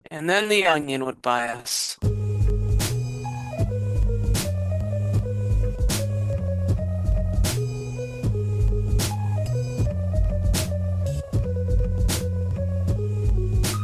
And then the onion would buy us.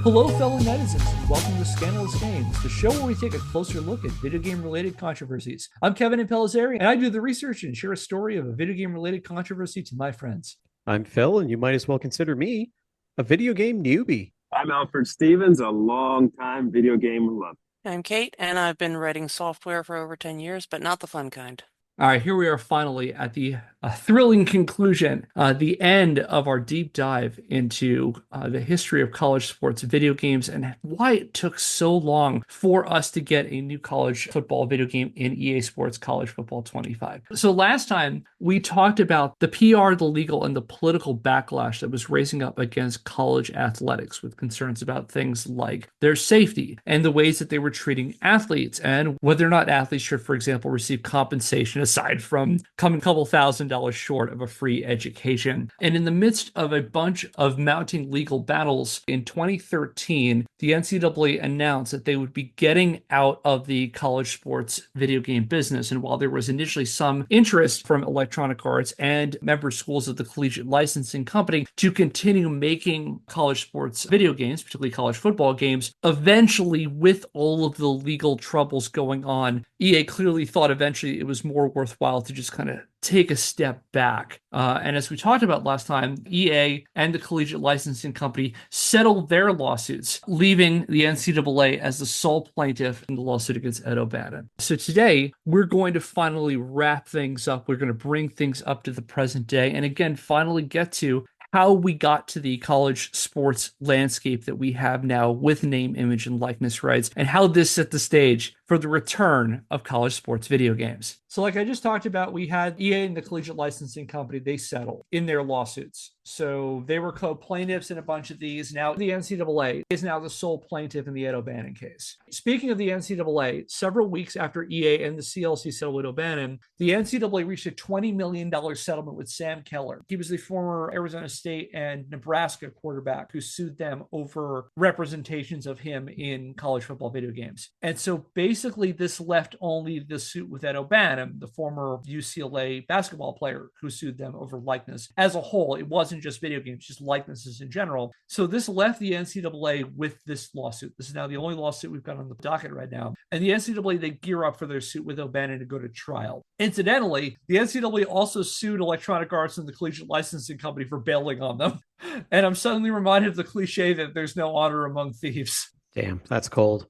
Hello, fellow netizens, and welcome to Scandalous Games, the show where we take a closer look at video game-related controversies. I'm Kevin Impellizeri, and I do the research and share a story of a video game-related controversy to my friends. I'm Phil, and you might as well consider me a video game newbie. I'm Elford Stephens, a long-time video game lover. I'm Kate, and I've been writing software for over 10 years, but not the fun kind. All right, here we are finally at the thrilling conclusion, the end of our deep dive into the history of college sports video games and why it took so long for us to get a new college football video game in EA Sports College Football 25. So last time we talked about the PR, the legal, and the political backlash that was raising up against college athletics with concerns about things like their safety and the ways that they were treating athletes and whether or not athletes should, for example, receive compensation aside from coming a couple $1,000s short of a free education. And in the midst of a bunch of mounting legal battles in 2013, the NCAA announced that they would be getting out of the college sports video game business. And while there was initially some interest from Electronic Arts and member schools of the Collegiate Licensing Company to continue making college sports video games, particularly college football games, eventually, with all of the legal troubles going on, EA clearly thought eventually it was more worthwhile to just kind of take a step back. And as we talked about last time, EA and the Collegiate Licensing Company settled their lawsuits, leaving the NCAA as the sole plaintiff in the lawsuit against Ed O'Bannon. So today, we're going to finally wrap things up. We're going to bring things up to the present day, and again, finally get to how we got to the college sports landscape that we have now with name, image, and likeness rights, and how this set the stage for the return of college sports video games. So like I just talked about, we had EA and the Collegiate Licensing Company, they settled in their lawsuits. So they were co-plaintiffs in a bunch of these. Now the NCAA is now the sole plaintiff in the Ed O'Bannon case. Speaking of the NCAA, several weeks after EA and the CLC settled with O'Bannon, the NCAA reached a $20 million settlement with Sam Keller. He was the former Arizona State and Nebraska quarterback who sued them over representations of him in college football video games. And so basically this left only the suit with Ed O'Bannon, the former UCLA basketball player who sued them over likeness. As a whole, it wasn't just video games, just likenesses in general. So this left the NCAA with this lawsuit. This is now the only lawsuit we've got on the docket right now. And the NCAA, they gear up for their suit with O'Bannon to go to trial. Incidentally, the NCAA also sued Electronic Arts and the Collegiate Licensing Company for bailing on them. And I'm suddenly reminded of the cliche that there's no honor among thieves. Damn, that's cold.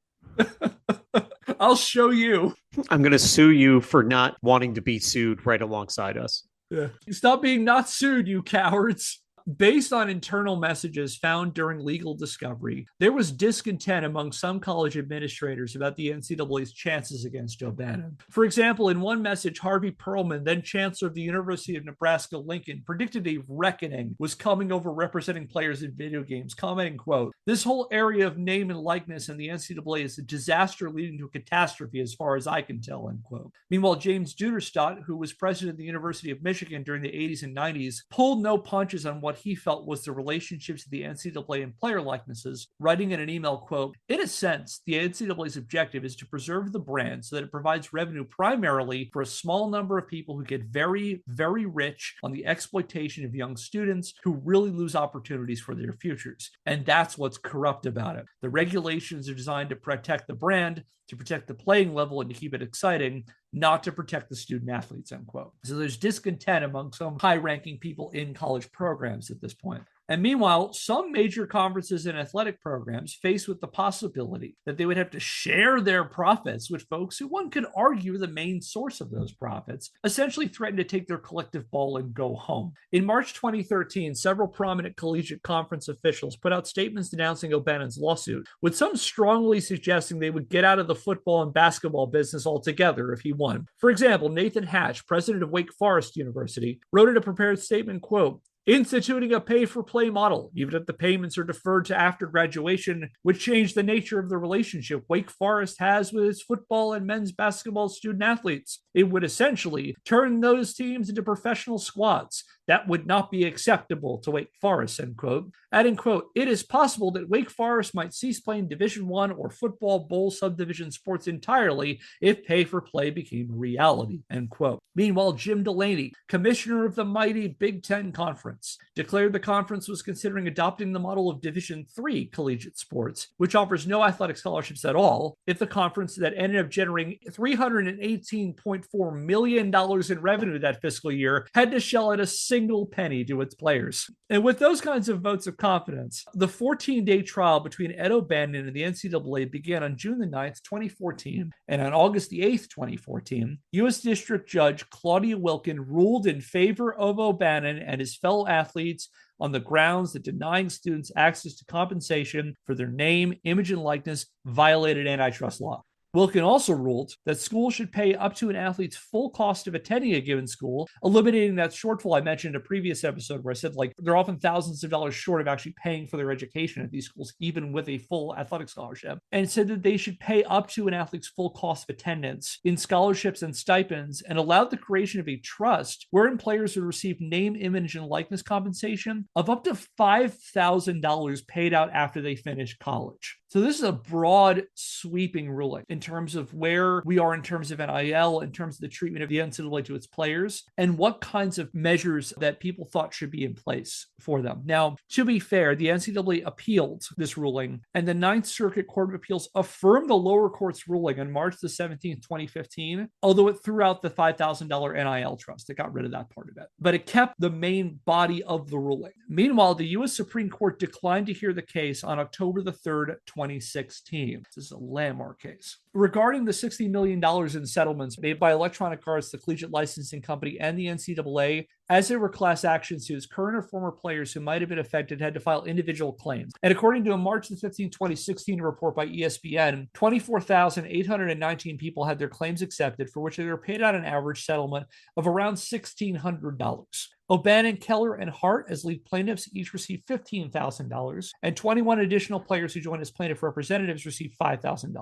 I'll show you. I'm going to sue you for not wanting to be sued right alongside us. Yeah. Stop being not sued, you cowards. Based on internal messages found during legal discovery, there was discontent among some college administrators about the NCAA's chances against O'Bannon. For example, in one message, Harvey Perlman, then chancellor of the University of Nebraska-Lincoln, predicted a reckoning was coming over representing players in video games, commenting, quote, "This whole area of name and likeness in the NCAA is a disaster leading to a catastrophe as far as I can tell," end quote. Meanwhile, James Duderstadt, who was president of the University of Michigan during the 80s and 90s, pulled no punches on what he felt was the relationships of the NCAA and player likenesses, writing in an email, quote, "In a sense, the NCAA's objective is to preserve the brand so that it provides revenue primarily for a small number of people who get very, very rich on the exploitation of young students who really lose opportunities for their futures. And that's what's corrupt about it. The regulations are designed to protect the brand, to protect the playing level, and to keep it exciting, not to protect the student athletes," end quote. So there's discontent among some high-ranking people in college programs at this point. And meanwhile, some major conferences and athletic programs faced with the possibility that they would have to share their profits with folks who one could argue the main source of those profits, essentially threatened to take their collective ball and go home. In March 2013, several prominent collegiate conference officials put out statements denouncing O'Bannon's lawsuit, with some strongly suggesting they would get out of the football and basketball business altogether if he won. For example, Nathan Hatch, president of Wake Forest University, wrote in a prepared statement, quote, "Instituting a pay-for-play model, even if the payments are deferred to after graduation, would change the nature of the relationship Wake Forest has with its football and men's basketball student athletes. It would essentially turn those teams into professional squads. that would not be acceptable to Wake Forest, end quote. Adding, quote, it is possible that Wake Forest might cease playing Division I or football bowl subdivision sports entirely if pay-for-play became a reality, end quote. Meanwhile, Jim Delaney, commissioner of the mighty Big Ten Conference, declared the conference was considering adopting the model of Division III collegiate sports, which offers no athletic scholarships at all, if the conference that ended up generating $318.4 million in revenue that fiscal year had to shell out a single penny to its players. And with those kinds of votes of confidence, the 14-day trial between Ed O'Bannon and the NCAA began on June the 9th, 2014, and on August the 8th, 2014, U.S. District Judge Claudia Wilkin ruled in favor of O'Bannon and his fellow athletes on the grounds that denying students access to compensation for their name, image, and likeness violated antitrust law. Wilkin also ruled that schools should pay up to an athlete's full cost of attending a given school, eliminating that shortfall I mentioned in a previous episode where I said, like, they're often thousands of dollars short of actually paying for their education at these schools, even with a full athletic scholarship, and said that they should pay up to an athlete's full cost of attendance in scholarships and stipends, and allowed the creation of a trust wherein players would receive name, image, and likeness compensation of up to $5,000 paid out after they finish college. So this is a broad, sweeping ruling in terms of where we are in terms of NIL, in terms of the treatment of the NCAA to its players, and what kinds of measures that people thought should be in place for them. Now, to be fair, the NCAA appealed this ruling, and the Ninth Circuit Court of Appeals affirmed the lower court's ruling on March the 17th, 2015, although it threw out the $5,000 NIL trust. It got rid of that part of it. But it kept the main body of the ruling. Meanwhile, the U.S. Supreme Court declined to hear the case on October the 3rd, 2016. This is a landmark case. Regarding the $60 million in settlements made by Electronic Arts, the collegiate licensing company, and the NCAA, as there were class action suits, current or former players who might have been affected had to file individual claims. And according to a March 15, 2016 report by ESPN, 24,819 people had their claims accepted, for which they were paid out an average settlement of around $1,600. O'Bannon, Keller, and Hart, as lead plaintiffs, each received $15,000, and 21 additional players who joined as plaintiff representatives received $5,000.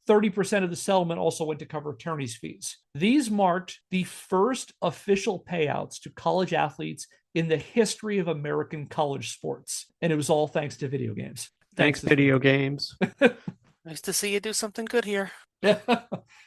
30% of the settlement also went to cover attorney's fees. These marked the first official payouts to college athletes in the history of American college sports, and it was all thanks to video games. Thanks video games. Nice to see you do something good here.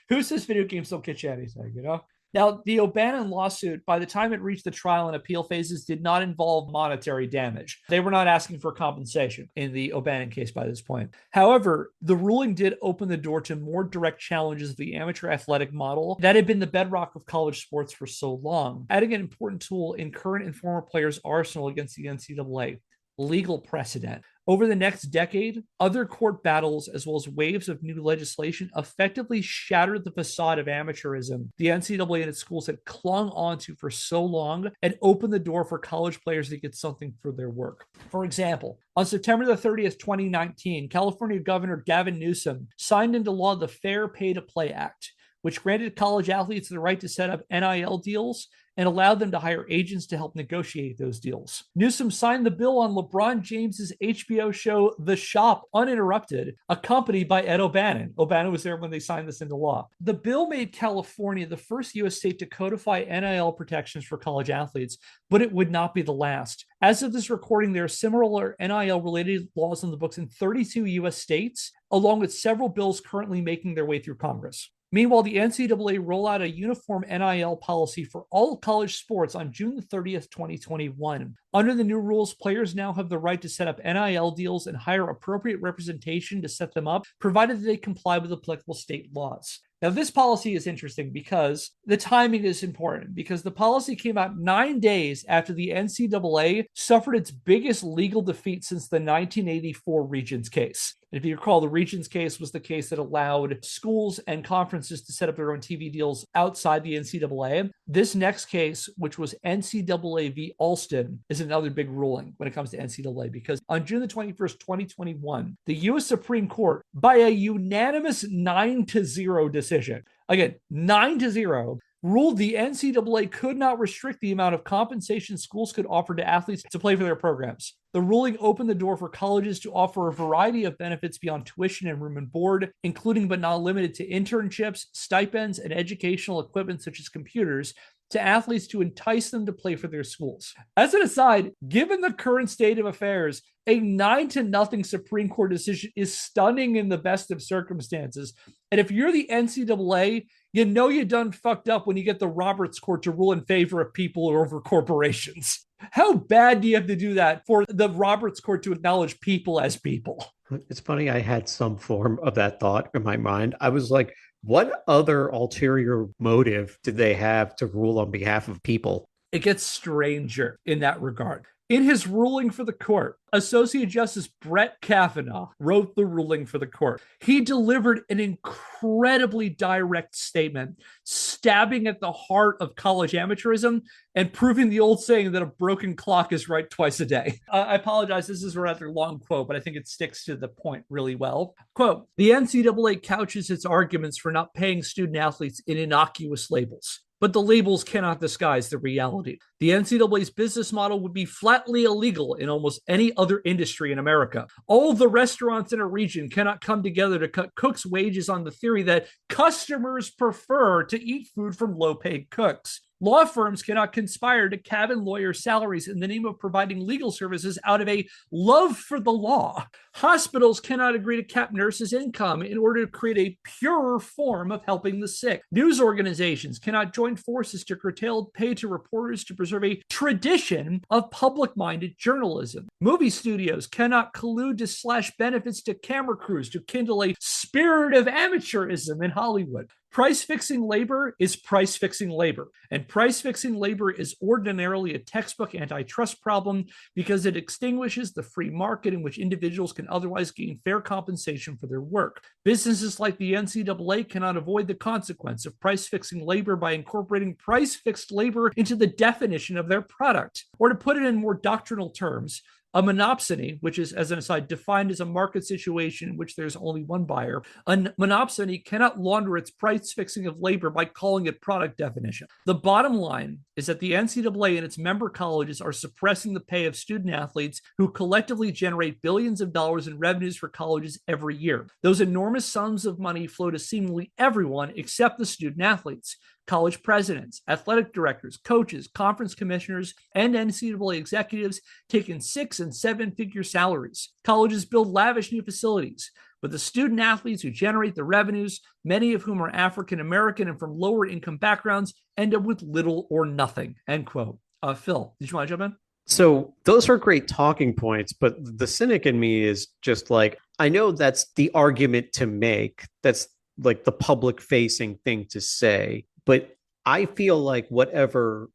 Who says video games don't get you anything, you know? Now, the O'Bannon lawsuit, by the time it reached the trial and appeal phases, did not involve monetary damage. They were not asking for compensation in the O'Bannon case by this point. However, the ruling did open the door to more direct challenges of the amateur athletic model that had been the bedrock of college sports for so long, adding an important tool in current and former players' arsenal against the NCAA: legal precedent. Over the next decade, other court battles, as well as waves of new legislation, effectively shattered the facade of amateurism the NCAA and its schools had clung onto for so long, and opened the door for college players to get something for their work. For example, on September the 30th, 2019, California Governor Gavin Newsom signed into law the Fair Pay to Play Act, which granted college athletes the right to set up NIL deals and allowed them to hire agents to help negotiate those deals. Newsom signed the bill on LeBron James's HBO show The Shop uninterrupted, accompanied by Ed O'Bannon. O'Bannon was there when they signed this into law. The bill made California the first U.S. state to codify NIL protections for college athletes, but it would not be the last. As of this recording, there are similar NIL-related laws on the books in 32 U.S. states, along with several bills currently making their way through Congress. Meanwhile, the NCAA rolled out a uniform NIL policy for all college sports on June 30th, 2021. Under the new rules, players now have the right to set up NIL deals and hire appropriate representation to set them up, provided that they comply with applicable state laws. Now, this policy is interesting because the timing is important, because the policy came out 9 days after the NCAA suffered its biggest legal defeat since the 1984 Regents case. If you recall, the Regents case was the case that allowed schools and conferences to set up their own TV deals outside the NCAA. This next case, which was NCAA v. Alston, is another big ruling when it comes to NCAA, because on June the 21st, 2021, the U.S. Supreme Court, by a unanimous 9-0 decision, again, 9-0, ruled the NCAA could not restrict the amount of compensation schools could offer to athletes to play for their programs. The ruling opened the door for colleges to offer a variety of benefits beyond tuition and room and board, including but not limited to internships, stipends, and educational equipment such as computers, to athletes to entice them to play for their schools. As an aside, given the current state of affairs, a 9-0 Supreme Court decision is stunning in the best of circumstances. And if you're the NCAA, you know you done fucked up when you get the Roberts Court to rule in favor of people over corporations. How bad do you have to do that for the Roberts Court to acknowledge people as people? It's funny, I had some form of that thought in my mind. I was like, what other ulterior motive did they have to rule on behalf of people? It gets stranger in that regard. In his ruling for the court, Associate Justice Brett Kavanaugh wrote the ruling for the court. He delivered an incredibly direct statement, stabbing at the heart of college amateurism and proving the old saying that a broken clock is right twice a day. I apologize, this is a rather long quote, but I think it sticks to the point really well. Quote, the NCAA couches its arguments for not paying student athletes in innocuous labels. But the labels cannot disguise the reality. The NCAA's business model would be flatly illegal in almost any other industry in America. All the restaurants in a region cannot come together to cut cooks' wages on the theory that customers prefer to eat food from low-paid cooks. Law firms cannot conspire to cabin lawyers' salaries in the name of providing legal services out of a love for the law. Hospitals cannot agree to cap nurses' income in order to create a purer form of helping the sick. News organizations cannot join forces to curtail pay to reporters to preserve a tradition of public-minded journalism. Movie studios cannot collude to slash benefits to camera crews to kindle a spirit of amateurism in Hollywood. Price-fixing labor is price-fixing labor, and price-fixing labor is ordinarily a textbook antitrust problem because it extinguishes the free market in which individuals can otherwise gain fair compensation for their work. Businesses like the NCAA cannot avoid the consequence of price-fixing labor by incorporating price-fixed labor into the definition of their product. Or to put it in more doctrinal terms, a monopsony, which is, as an aside, defined as a market situation in which there's only one buyer, a monopsony cannot launder its price fixing of labor by calling it product definition. The bottom line is that the NCAA and its member colleges are suppressing the pay of student athletes who collectively generate billions of dollars in revenues for colleges every year. Those enormous sums of money flow to seemingly everyone except the student athletes. College presidents, athletic directors, coaches, conference commissioners, and NCAA executives take in 6- and 7-figure salaries. Colleges build lavish new facilities, but the student athletes who generate the revenues, many of whom are African American and from lower income backgrounds, end up with little or nothing. End quote. Phil, did you want to jump in? So those are great talking points, but the cynic in me is just like, I know that's the argument to make. That's like the public facing thing to say. But I feel like whatever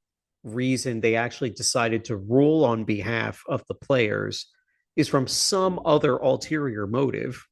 reason they actually decided to rule on behalf of the players is from some other ulterior motive.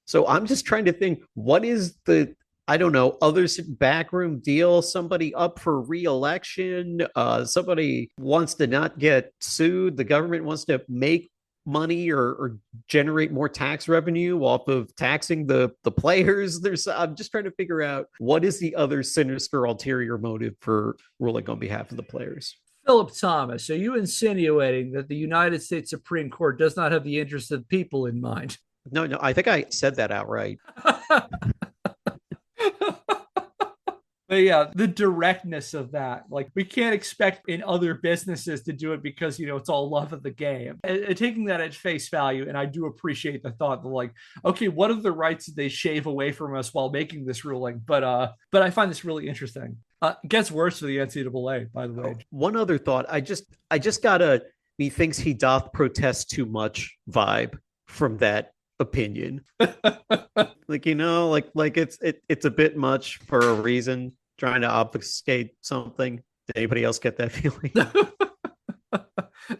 So I'm just trying to think, what is the, I don't know, other backroom deal? Somebody up for re-election? Somebody wants to not get sued. The government wants to make money or generate more tax revenue off of taxing the players. I'm just trying to figure out what is the other sinister ulterior motive for ruling on behalf of the players. Philip Thomas, are you insinuating that the United States Supreme Court does not have the interests of people in mind? No, I think I said that outright. But yeah, the directness of that, like we can't expect in other businesses to do it because, you know, it's all love of the game. And taking that at face value, and I do appreciate the thought that like, okay, what are the rights that they shave away from us while making this ruling? But I find this really interesting. It gets worse for the NCAA, by the way. One other thought, I just got a methinks he doth protest too much vibe from that opinion. Like, you know, like it's a bit much for a reason, trying to obfuscate something. Did anybody else get that feeling?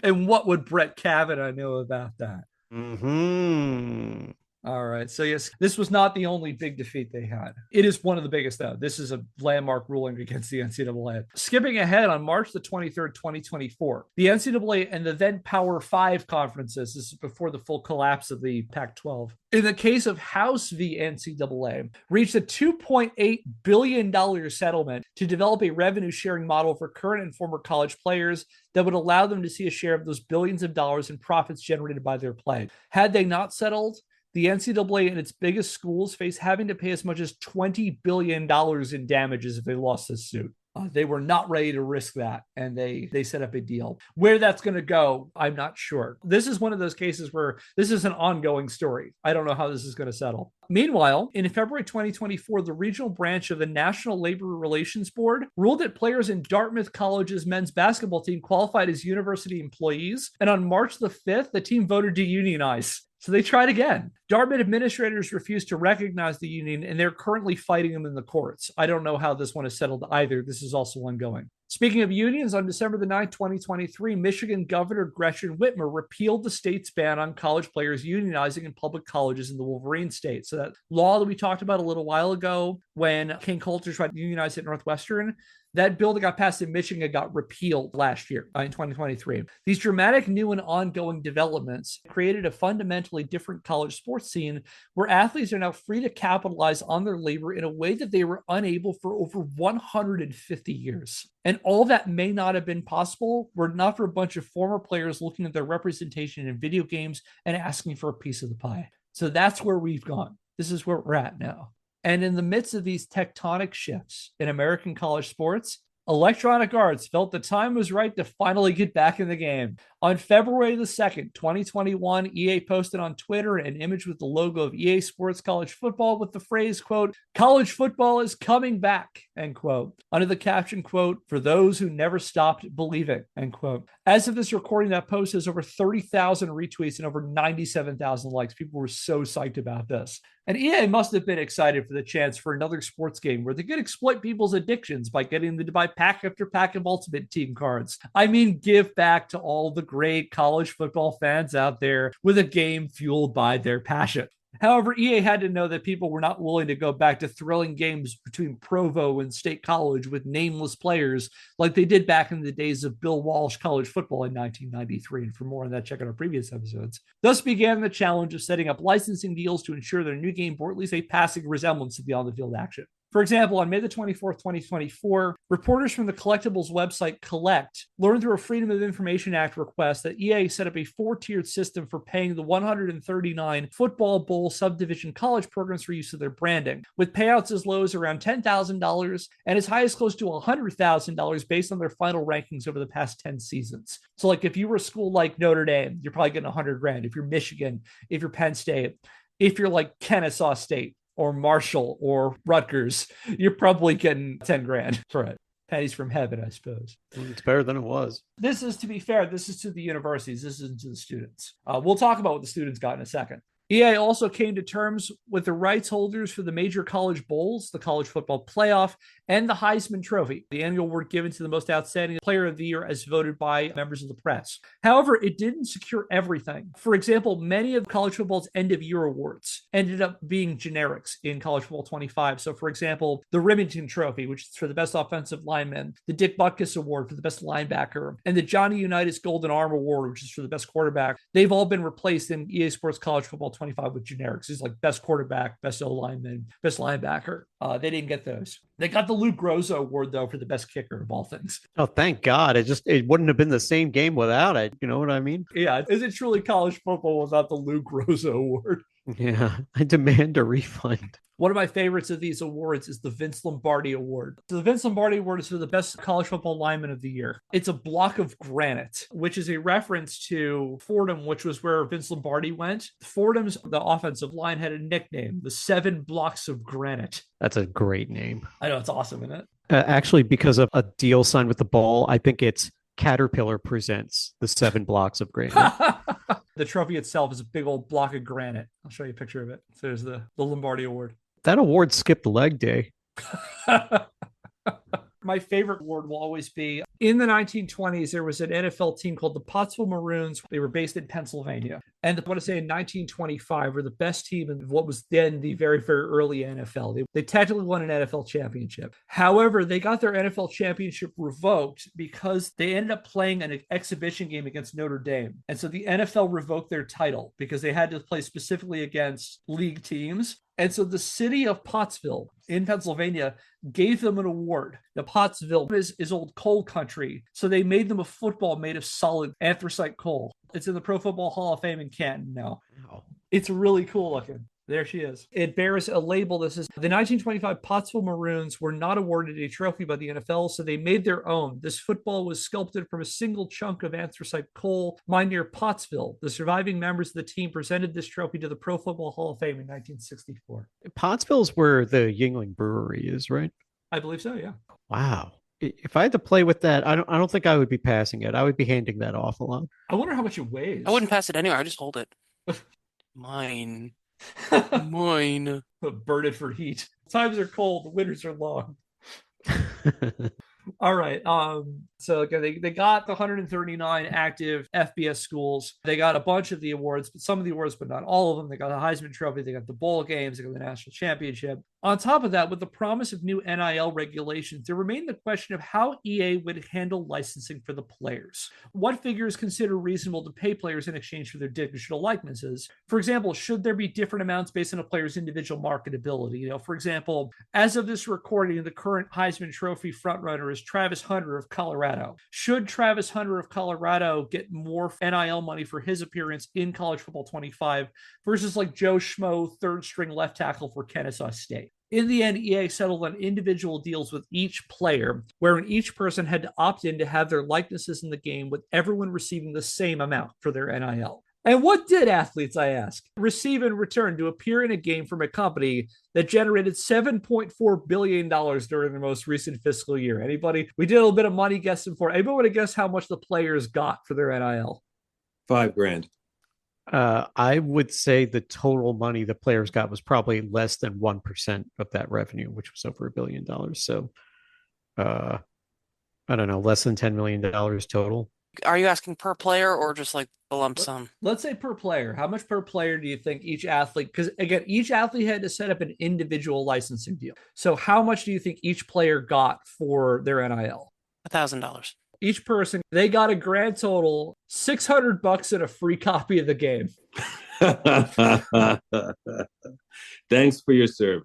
And what would Brett Kavanaugh know about that? Mm-hmm. All right. So, yes, this was not the only big defeat they had. It is one of the biggest, though. This is a landmark ruling against the NCAA. Skipping ahead, on March the 23rd, 2024, the NCAA and the then Power 5 conferences, this is before the full collapse of the Pac-12, in the case of House v. NCAA, reached a $2.8 billion settlement to develop a revenue-sharing model for current and former college players that would allow them to see a share of those billions of dollars in profits generated by their play. Had they not settled, the NCAA and its biggest schools face having to pay as much as $20 billion in damages if they lost this suit. They were not ready to risk that, and they set up a deal. Where that's going to go, I'm not sure. This is one of those cases where this is an ongoing story. I don't know how this is going to settle. Meanwhile, in February 2024, the regional branch of the National Labor Relations Board ruled that players in Dartmouth College's men's basketball team qualified as university employees, and on March the 5th, the team voted to unionize. So they tried again. Dartmouth administrators refused to recognize the union, and they're currently fighting them in the courts. I don't know how this one is settled either. This is also ongoing. Speaking of unions, on December the 9th, 2023, Michigan Governor Gretchen Whitmer repealed the state's ban on college players unionizing in public colleges in the Wolverine state. So that law that we talked about a little while ago when King Coulter tried to unionize at Northwestern, that bill that got passed in Michigan got repealed last year in 2023. These dramatic new and ongoing developments created a fundamentally different college sports scene where athletes are now free to capitalize on their labor in a way that they were unable for over 150 years. And all that may not have been possible were not for a bunch of former players looking at their representation in video games and asking for a piece of the pie. So that's where we've gone. This is where we're at now. And in the midst of these tectonic shifts in American college sports, Electronic Arts felt the time was right to finally get back in the game. On February the 2nd, 2021, EA posted on Twitter an image with the logo of EA Sports College Football with the phrase, quote, "College football is coming back," end quote. Under the caption, quote, "For those who never stopped believing," end quote. As of this recording, that post has over 30,000 retweets and over 97,000 likes. People were so psyched about this. And EA must have been excited for the chance for another sports game where they could exploit people's addictions by getting them to buy pack after pack of Ultimate Team cards. I mean, give back to all the great college football fans out there with a game fueled by their passion. However, EA had to know that people were not willing to go back to thrilling games between Provo and State College with nameless players like they did back in the days of Bill Walsh college football in 1993. And for more on that, check out our previous episodes. Thus began the challenge of setting up licensing deals to ensure their new game bore at least a passing resemblance to the on-the-field action. For example, on May the 24th, 2024, reporters from the collectibles website Collect learned through a Freedom of Information Act request that EA set up a 4-tiered system for paying the 139 Football Bowl subdivision college programs for use of their branding, with payouts as low as around $10,000 and as high as close to $100,000 based on their final rankings over the past 10 seasons. So like if you were a school like Notre Dame, you're probably getting $100,000. If you're Michigan, if you're Penn State, if you're like Kennesaw State, or Marshall or Rutgers, you're probably getting $10,000 for it. Pennies from heaven, I suppose. It's better than it was. This is, to be fair, this is to the universities. This isn't to the students. We'll talk about what the students got in a second. EA also came to terms with the rights holders for the major college bowls, the college football playoff, and the Heisman Trophy, the annual award given to the most outstanding player of the year as voted by members of the press. However, it didn't secure everything. For example, many of college football's end-of-year awards ended up being generics in college football 25. So, for example, the Remington Trophy, which is for the best offensive lineman, the Dick Butkus Award for the best linebacker, and the Johnny Unitas Golden Arm Award, which is for the best quarterback, they've all been replaced in EA Sports College Football 25 with generics. It's like best quarterback, best O-lineman, best linebacker. They didn't get those. They got the Lou Groza Award, though, for the best kicker of all things. Oh, thank God. It wouldn't have been the same game without it. You know what I mean? Yeah. Is it truly college football without the Lou Groza Award? Yeah. I demand a refund. One of my favorites of these awards is the Vince Lombardi Award. So the Vince Lombardi Award is for the best college football lineman of the year. It's a block of granite, which is a reference to Fordham, which was where Vince Lombardi went. Fordham's, the offensive line, had a nickname, the 7 Blocks of Granite. That's a great name. I know, it's awesome, isn't it? Actually, because of a deal signed with the ball, I think it's Caterpillar presents the 7 Blocks of Granite. The trophy itself is a big old block of granite. I'll show you a picture of it. So there's the Lombardi Award. That award skipped leg day. My favorite award will always be, in the 1920s, there was an NFL team called the Pottsville Maroons. They were based in Pennsylvania. And I want to say in 1925 were the best team in what was then the very, very early NFL. They technically won an NFL championship. However, they got their NFL championship revoked because they ended up playing an exhibition game against Notre Dame. And so the NFL revoked their title because they had to play specifically against league teams. And so the city of Pottsville in Pennsylvania gave them an award. The Pottsville is old coal country, so they made them a football made of solid anthracite coal. It's in the Pro Football Hall of Fame in Canton now. Wow. It's really cool looking. There she is. It bears a label that says the 1925 Pottsville Maroons were not awarded a trophy by the NFL, so they made their own. This football was sculpted from a single chunk of anthracite coal mined near Pottsville. The surviving members of the team presented this trophy to the Pro Football Hall of Fame in 1964. Pottsville's where the Yingling Brewery is, right? I believe so, yeah. Wow. If I had to play with that, I don't think I would be passing it. I would be handing that off along. I wonder how much it weighs. I wouldn't pass it anywhere. I just hold it. Mine. Mine. Burn it for heat. Times are cold. The winters are long. All right. So okay, they got the 139 active FBS schools. They got a bunch of the awards, but some of the awards, but not all of them. They got the Heisman Trophy. They got the bowl games. They got the national championship. On top of that, with the promise of new NIL regulations, there remained the question of how EA would handle licensing for the players. What figures consider reasonable to pay players in exchange for their digital likenesses? For example, should there be different amounts based on a player's individual marketability? For example, as of this recording, the current Heisman Trophy frontrunner is Travis Hunter of Colorado. Should Travis Hunter of Colorado get more NIL money for his appearance in College Football 25 versus like Joe Schmo, third string left tackle for Kennesaw State? In the end, EA settled on individual deals with each player, wherein each person had to opt in to have their likenesses in the game, with everyone receiving the same amount for their NIL. And what did athletes, I ask, receive in return to appear in a game from a company that generated $7.4 billion during the most recent fiscal year? Anybody? We did a little bit of money guessing for it. Anybody want to guess how much the players got for their NIL? $5,000. I would say the total money the players got was probably less than 1% of that revenue, which was over $1 billion. So, I don't know, less than $10 million total. Are you asking per player or just like the lump sum? Let's say per player. How much per player do you think each athlete? Because again, each athlete had to set up an individual licensing deal. So, how much do you think each player got for their NIL? $1,000. Each person, they got a grand total $600 and a free copy of the game. Thanks for your service.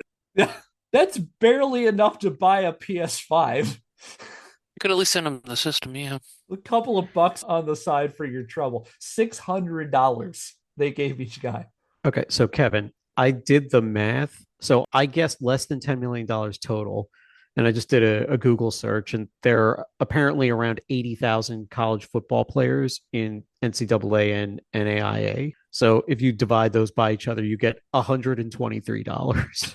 That's barely enough to buy a PS5. You could at least send them the system, yeah. A couple of bucks on the side for your trouble. $600 they gave each guy. Okay, so Kevin, I did the math. So I guessed less than $10 million total. And I just did a Google search, and there are apparently around 80,000 college football players in NCAA and NAIA. So if you divide those by each other, you get $123.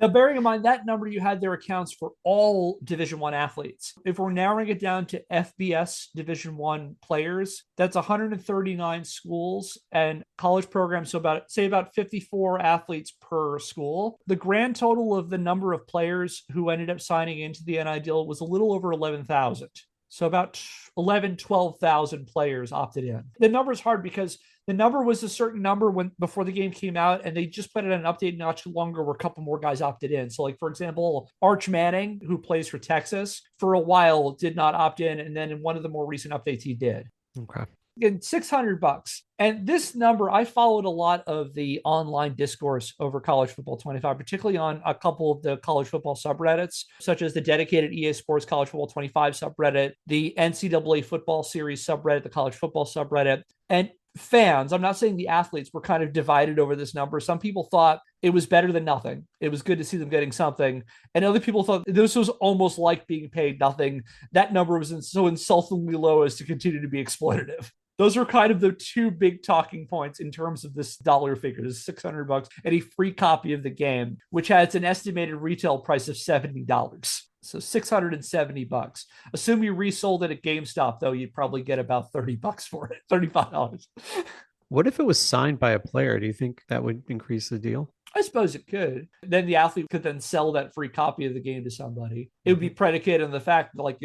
Now, bearing in mind that number you had there accounts for all Division I athletes. If we're narrowing it down to FBS Division I players, that's 139 schools and college programs. So about 54 athletes per school. The grand total of the number of players who ended up signing into the NIL deal was a little over 11,000. So about 12,000 players opted in. The number is hard because the number was a certain number before the game came out, and they just put it on an update not too longer where a couple more guys opted in. So, like, for example, Arch Manning, who plays for Texas, for a while did not opt in, and then in one of the more recent updates, he did. Okay. And $600. And this number, I followed a lot of the online discourse over College Football 25, particularly on a couple of the college football subreddits, such as the dedicated EA Sports College Football 25 subreddit, the NCAA Football Series subreddit, the College Football subreddit. And fans, I'm not saying the athletes, were kind of divided over this number. Some people thought it was better than nothing. It was good to see them getting something. And other people thought this was almost like being paid nothing. That number was so insultingly low as to continue to be exploitative. Those are kind of the two big talking points in terms of this dollar figure. This is $600 and a free copy of the game, which has an estimated retail price of $70. So $670. Assume you resold it at GameStop, though, you'd probably get about $30 for it, $35. What if it was signed by a player? Do you think that would increase the deal? I suppose it could. Then the athlete could then sell that free copy of the game to somebody. It would be predicated on the fact that, like,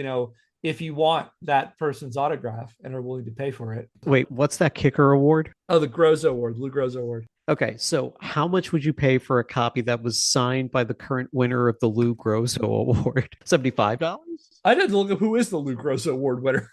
if you want that person's autograph and are willing to pay for it. Wait, what's that kicker award? Oh, the Groza Award, Lou Groza Award. Okay, so how much would you pay for a copy that was signed by the current winner of the Lou Groza Award? $75? I didn't look at who is the Lou Groza Award winner.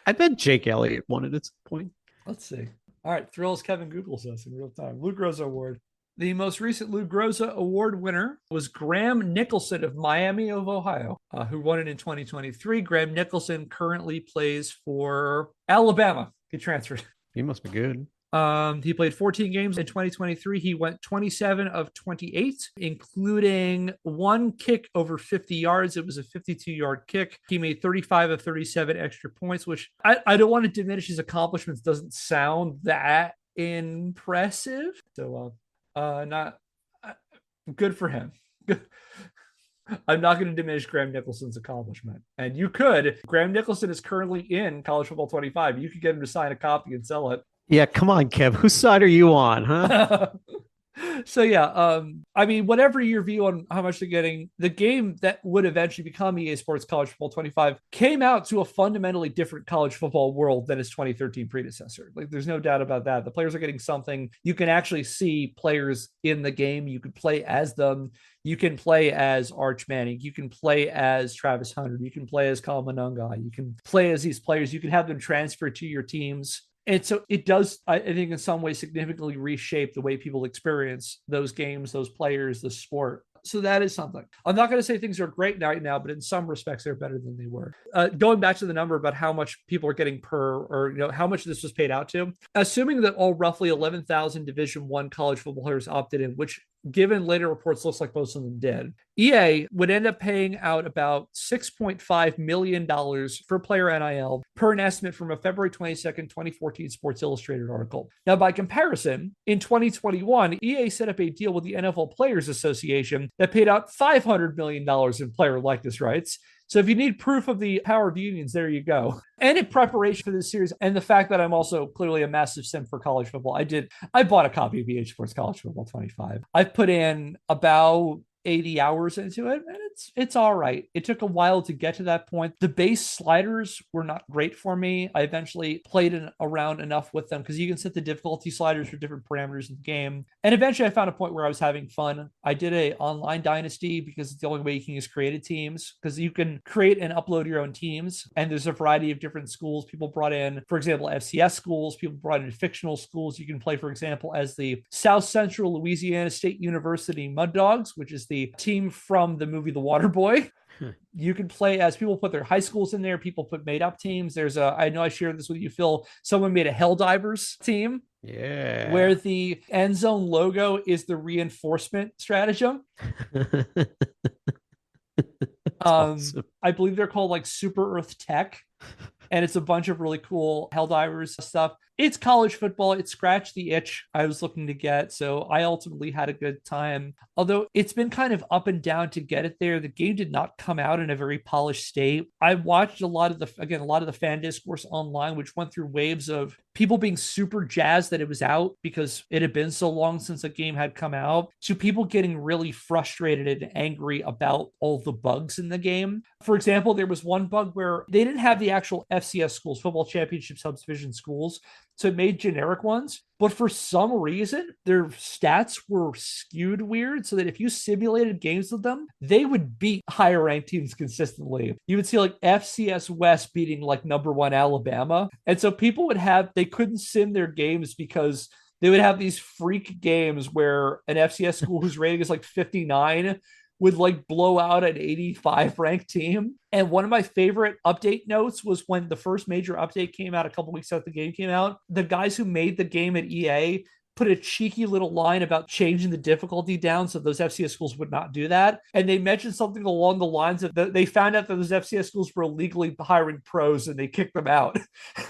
I bet Jake Elliott won it at some point. Let's see. All right, Thrills Kevin Googles us in real time. Lou Groza Award. The most recent Lou Groza Award winner was Graham Nicholson of Miami of Ohio, who won it in 2023. Graham Nicholson currently plays for Alabama. He transferred. He must be good. He played 14 games in 2023. He went 27 of 28, including one kick over 50 yards. It was a 52-yard kick. He made 35 of 37 extra points, which I don't want to diminish his accomplishments. Doesn't sound that impressive. So, not good for him. I'm not going to diminish Graham Nicholson's accomplishment. And you could. Graham Nicholson is currently in College Football 25. You could get him to sign a copy and sell it. Yeah, come on, Kev. Whose side are you on, huh? So yeah, I mean, whatever your view on how much they're getting, the game that would eventually become EA Sports College Football 25 came out to a fundamentally different college football world than its 2013 predecessor. Like, there's no doubt about that. The players are getting something. You can actually see players in the game. You can play as them. You can play as Arch Manning. You can play as Travis Hunter. You can play as Kyle Monunga. You can play as these players. You can have them transfer to your teams. And so it does, I think, in some ways significantly reshape the way people experience those games, those players, the sport. So that is something. I'm not going to say things are great right now, but in some respects, they're better than they were. Going back to the number about how much people are getting per, or how much this was paid out to, assuming that all roughly 11,000 Division I college football players opted in, which given later reports looks like most of them did, EA would end up paying out about $6.5 million for player NIL per an estimate from a February 22nd, 2014 Sports Illustrated article. Now, by comparison, in 2021, EA set up a deal with the NFL Players Association that paid out $500 million in player likeness rights. So if you need proof of the power of unions, there you go. And in preparation for this series, and the fact that I'm also clearly a massive simp for college football, I bought a copy of EA Sports College Football 25. I've put in about 80 hours into it, and it's all right. It took a while to get to that point. The base sliders were not great for me. I eventually played around enough with them because you can set the difficulty sliders for different parameters in the game. And eventually I found a point where I was having fun. I did a online dynasty because it's the only way you can use created teams, because you can create and upload your own teams. And there's a variety of different schools. People brought in, for example, FCS schools. People brought in fictional schools. You can play, for example, as the South Central Louisiana State University Mud Dogs, which is the team from the movie The Waterboy. You can play as, people put their high schools in there. People put made up teams. I know I shared this with you, Phil. Someone made a Helldivers team. Yeah. Where the end zone logo is the reinforcement stratagem. Awesome. I believe they're called like Super Earth Tech. And it's a bunch of really cool Helldivers stuff. It's college football. It scratched the itch I was looking to get. So I ultimately had a good time. Although it's been kind of up and down to get it there. The game did not come out in a very polished state. I watched a lot of the fan discourse online, which went through waves of people being super jazzed that it was out because it had been so long since the game had come out, to people getting really frustrated and angry about all the bugs in the game. For example, there was one bug where they didn't have the actual FCS schools, football championship subdivision schools, so it made generic ones. But for some reason, their stats were skewed weird, so that if you simulated games with them, they would beat higher ranked teams consistently. You would see like FCS West beating like number 1 Alabama. And so people they couldn't sim their games because they would have these freak games where an FCS school whose rating is like 59 would like blow out an 85 ranked team. And one of my favorite update notes was when the first major update came out a couple weeks after the game came out. The guys who made the game at EA put a cheeky little line about changing the difficulty down so those FCS schools would not do that. And they mentioned something along the lines of they found out that those FCS schools were illegally hiring pros and they kicked them out.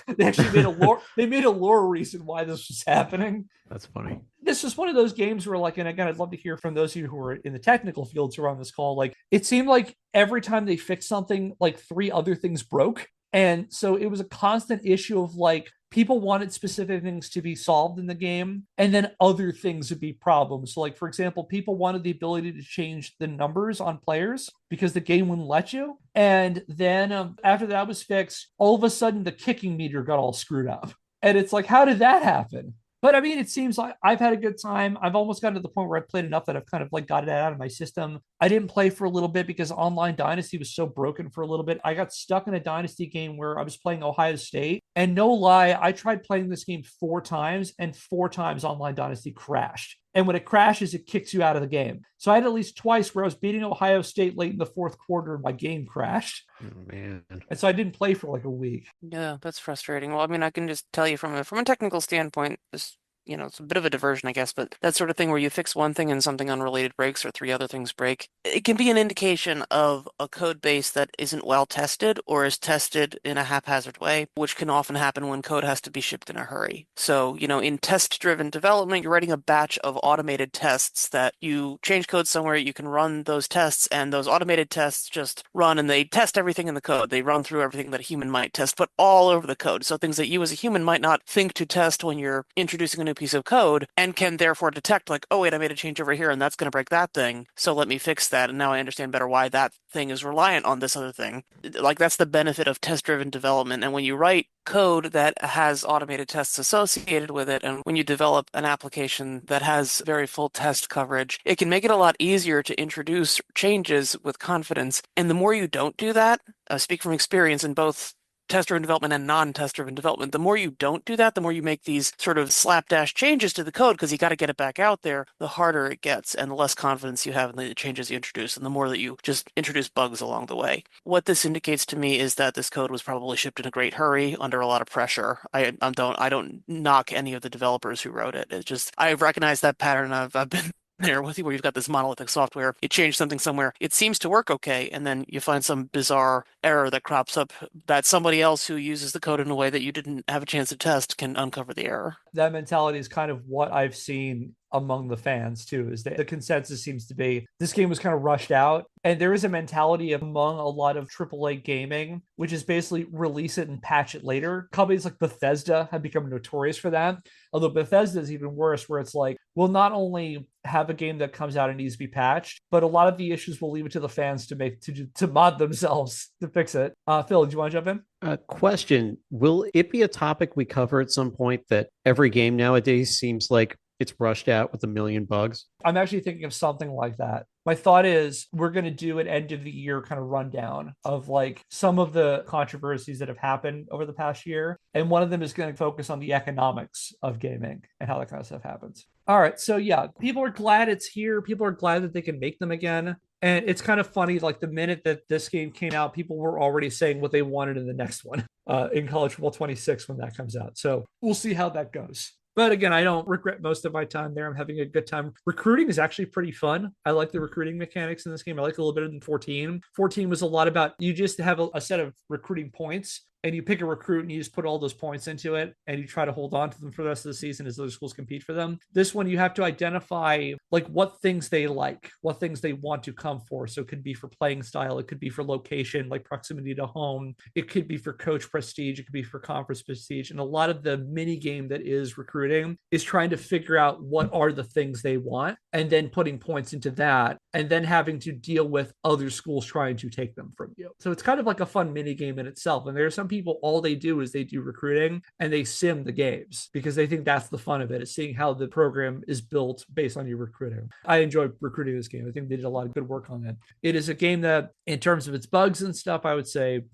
They actually made a lore reason why this was happening. That's funny. This is one of those games where, like, and again, I'd love to hear from those of you who are in the technical fields who are on this call. Like, it seemed like every time they fixed something, like 3 other things broke. And so it was a constant issue of like, people wanted specific things to be solved in the game, and then other things would be problems. So like, for example, people wanted the ability to change the numbers on players because the game wouldn't let you. And then after that was fixed, all of a sudden the kicking meter got all screwed up. And it's like, how did that happen? But I mean, it seems like I've had a good time. I've almost gotten to the point where I've played enough that I've kind of like got it out of my system. I didn't play for a little bit because Online Dynasty was so broken for a little bit. I got stuck in a Dynasty game where I was playing Ohio State. And no lie, I tried playing this game 4 times, and 4 times Online Dynasty crashed. And when it crashes, it kicks you out of the game. So I had at least twice where I was beating Ohio State late in the fourth quarter and my game crashed. Oh, man. And so I didn't play for like a week. Yeah, that's frustrating. Well, I mean, I can just tell you from a technical standpoint, this, it's a bit of a diversion, I guess, but that sort of thing where you fix one thing and something unrelated breaks or three other things break, it can be an indication of a code base that isn't well tested or is tested in a haphazard way, which can often happen when code has to be shipped in a hurry. So, in test-driven development, you're writing a batch of automated tests that you change code somewhere, you can run those tests, and those automated tests just run and they test everything in the code. They run through everything that a human might test, but all over the code. So things that you as a human might not think to test when you're introducing a new piece of code and can therefore detect like, oh wait, I made a change over here and that's going to break that thing. So let me fix that. And now I understand better why that thing is reliant on this other thing. Like that's the benefit of test-driven development. And when you write code that has automated tests associated with it, and when you develop an application that has very full test coverage, it can make it a lot easier to introduce changes with confidence. And the more you don't do that, I speak from experience in both test-driven development and non-test-driven development, the more you don't do that, the more you make these sort of slapdash changes to the code because you got to get it back out there, the harder it gets and the less confidence you have in the changes you introduce and the more that you just introduce bugs along the way. What this indicates to me is that this code was probably shipped in a great hurry under a lot of pressure. I don't knock any of the developers who wrote it. It's just I've recognized that pattern. I've been there with you where you've got this monolithic software, you change something somewhere, it seems to work okay, and then you find some bizarre error that crops up that somebody else who uses the code in a way that you didn't have a chance to test can uncover the error. That mentality is kind of what I've seen among the fans too, is that the consensus seems to be this game was kind of rushed out. And there is a mentality among a lot of AAA gaming, which is basically release it and patch it later. Companies like Bethesda have become notorious for that. Although Bethesda is even worse, where it's like, we'll not only have a game that comes out and needs to be patched, but a lot of the issues we'll leave it to the fans to mod themselves to fix it. Phil, do you want to jump in? Question. Will it be a topic we cover at some point that every game nowadays seems like it's rushed out with a million bugs? I'm actually thinking of something like that. My thought is we're going to do an end of the year kind of rundown of like some of the controversies that have happened over the past year. And one of them is going to focus on the economics of gaming and how that kind of stuff happens. All right. So yeah, people are glad it's here. People are glad that they can make them again. And it's kind of funny, like the minute that this game came out, people were already saying what they wanted in the next one in College Football 26 when that comes out. So we'll see how that goes. But again, I don't regret most of my time there. I'm having a good time. Recruiting is actually pretty fun. I like the recruiting mechanics in this game. I like it a little better than 14. 14 was a lot about you just have a set of recruiting points and you pick a recruit and you just put all those points into it and you try to hold on to them for the rest of the season as other schools compete for them. This one, you have to identify like what things they like, what things they want to come for. So it could be for playing style. It could be for location, like proximity to home. It could be for coach prestige. It could be for conference prestige. And a lot of the mini game that is recruiting is trying to figure out what are the things they want and then putting points into that and then having to deal with other schools trying to take them from you. So it's kind of like a fun mini game in itself. And there are some people, all they do is they do recruiting and they sim the games because they think that's the fun of it, is seeing how the program is built based on your recruiting. I enjoy recruiting this game. I think they did a lot of good work on it. It is a game that, in terms of its bugs and stuff, I would say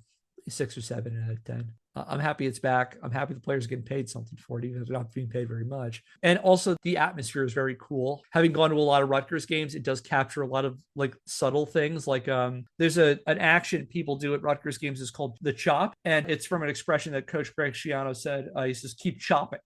6 or 7 out of 10. I'm happy it's back. I'm happy the players are getting paid something for it, even if they're not being paid very much. And also the atmosphere is very cool. Having gone to a lot of Rutgers games, it does capture a lot of like subtle things. Like there's an action people do at Rutgers games is called the chop. And it's from an expression that Coach Greg Schiano said. He says, keep chopping.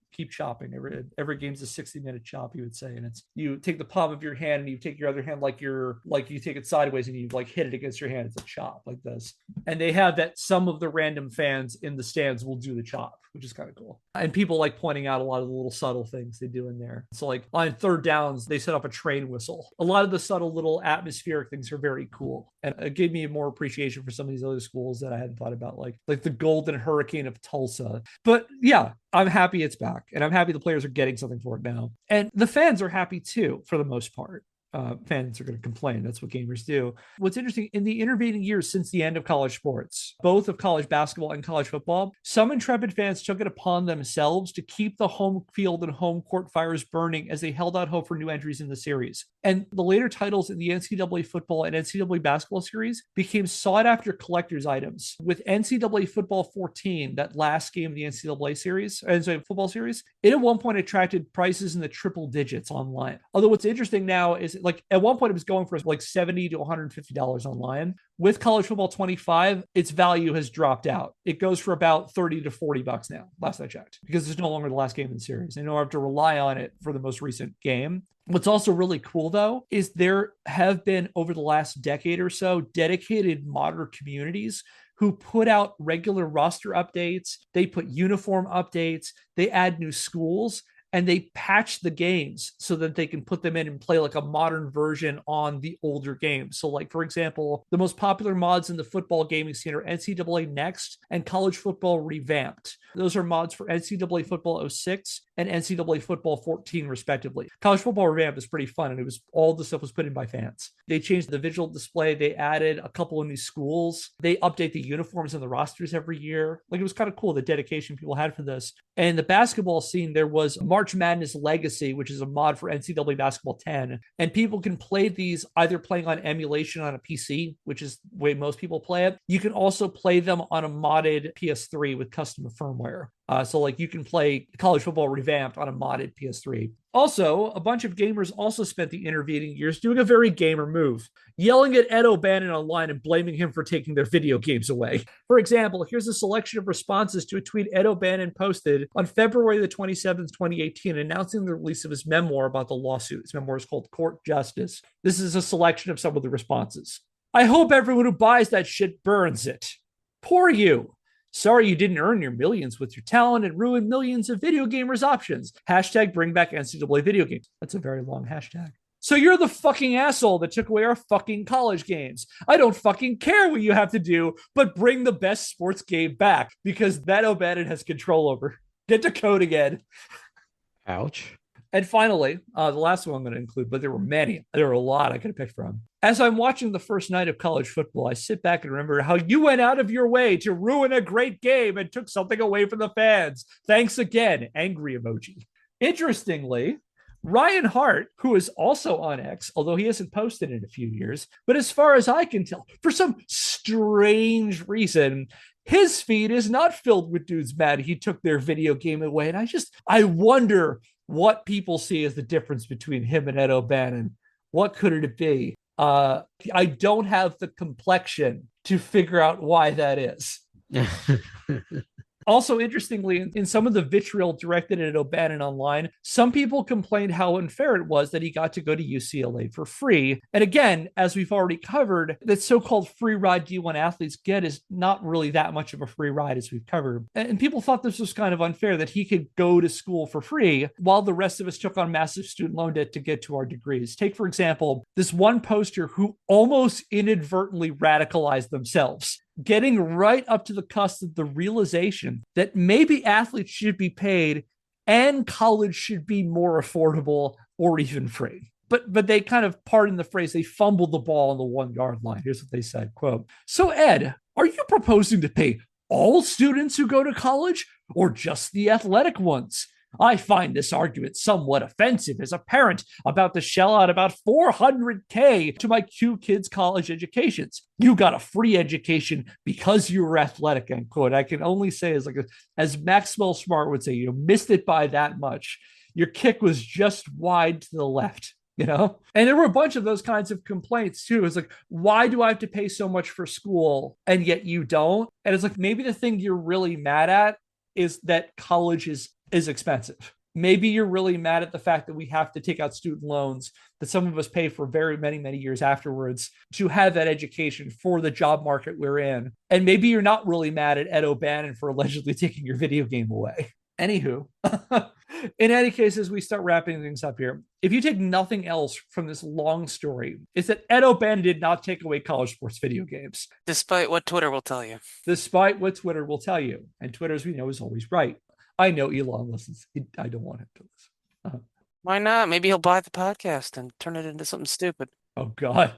Every game's a 60-minute chop, he would say. And it's you take the palm of your hand and you take your other hand like you take it sideways and you like hit it against your hand. It's a chop like this. And they have that some of the random fans in the stands will do the chop, which is kind of cool. And people like pointing out a lot of the little subtle things they do in there. So like on third downs, they set up a train whistle. A lot of the subtle little atmospheric things are very cool. And it gave me more appreciation for some of these other schools that I hadn't thought about, like the Golden Hurricane of Tulsa. But yeah, I'm happy it's back. And I'm happy the players are getting something for it now. And the fans are happy too, for the most part. fans are going to complain. That's what gamers do. What's interesting, in the intervening years since the end of college sports, both of college basketball and college football, some intrepid fans took it upon themselves to keep the home field and home court fires burning as they held out hope for new entries in the series. And the later titles in the NCAA football and NCAA basketball series became sought after collector's items. With NCAA football 14, that last game of the NCAA series, NCAA football series, it at one point attracted prices in the triple digits online. Although what's interesting now is, like, at one point it was going for like $70 to $150 online. With college football 25, its value has dropped out. It goes for about $30 to $40 now, last I checked, because it's no longer the last game in the series. I know I have to rely on it for the most recent game. What's also really cool, though, is there have been, over the last decade or so, dedicated modder communities who put out regular roster updates. They put uniform updates. They add new schools, and they patch the games so that they can put them in and play like a modern version on the older games. So, like, for example, the most popular mods in the football gaming scene are NCAA Next and College Football Revamped. Those are mods for NCAA Football 06 and NCAA Football 14, respectively. College Football Revamped is pretty fun, and it was all the stuff was put in by fans. They changed the visual display. They added a couple of new schools. They update the uniforms and the rosters every year. Like, it was kind of cool, the dedication people had for this. And the basketball scene, there was March Madness Legacy, which is a mod for NCAA Basketball 10. And people can play these either playing on emulation on a PC, which is the way most people play it. You can also play them on a modded PS3 with custom firmware. So, like, you can play College Football Revamped on a modded PS3. Also, a bunch of gamers also spent the intervening years doing a very gamer move, yelling at Ed O'Bannon online and blaming him for taking their video games away. For example, here's a selection of responses to a tweet Ed O'Bannon posted on February the 27th, 2018, announcing the release of his memoir about the lawsuit. His memoir is called Court Justice. This is a selection of some of the responses. I hope everyone who buys that shit burns it. Poor you. Sorry you didn't earn your millions with your talent and ruin millions of video gamers' options. Hashtag bring back NCAA video games. That's a very long hashtag. So you're the fucking asshole that took away our fucking college games. I don't fucking care what you have to do, but bring the best sports game back, because that O'Bannon has control over. Get to code again. Ouch. And finally, the last one I'm going to include, but there were many. There were a lot I could have picked from. As I'm watching the first night of college football, I sit back and remember how you went out of your way to ruin a great game and took something away from the fans. Thanks again, angry emoji. Interestingly, Ryan Hart, who is also on X, although he hasn't posted in a few years, but as far as I can tell, for some strange reason, his feed is not filled with dudes mad he took their video game away. And I wonder what people see as the difference between him and Ed O'Bannon. What could it be? I don't have the complexion to figure out why that is. Also, interestingly, in some of the vitriol directed at O'Bannon online, some people complained how unfair it was that he got to go to UCLA for free. And again, as we've already covered, that so-called free ride D1 athletes get is not really that much of a free ride, as we've covered. And people thought this was kind of unfair, that he could go to school for free while the rest of us took on massive student loan debt to get to our degrees. Take, for example, this one poster who almost inadvertently radicalized themselves, getting right up to the cusp of the realization that maybe athletes should be paid and college should be more affordable or even free. But they kind of, pardon the phrase, they fumbled the ball on the 1 yard line. Here's what they said, quote, "So Ed, are you proposing to pay all students who go to college or just the athletic ones? I find this argument somewhat offensive as a parent about to shell out about $400K to my 2 kids' college educations. You got a free education because you were athletic," end quote. I can only say, as Maxwell Smart would say, you missed it by that much. Your kick was just wide to the left. And there were a bunch of those kinds of complaints too. It's like, why do I have to pay so much for school and yet you don't? And it's like, maybe the thing you're really mad at is that college is expensive. Maybe you're really mad at the fact that we have to take out student loans that some of us pay for very many, many years afterwards to have that education for the job market we're in. And maybe you're not really mad at Ed O'Bannon for allegedly taking your video game away. Anywho, in any case, as we start wrapping things up here, if you take nothing else from this long story, it's that Ed O'Bannon did not take away college sports video games. Despite what Twitter will tell you. Despite what Twitter will tell you. And Twitter, as we know, is always right. I know Elon listens. I don't want him to listen. Why not? Maybe he'll buy the podcast and turn it into something stupid. Oh God.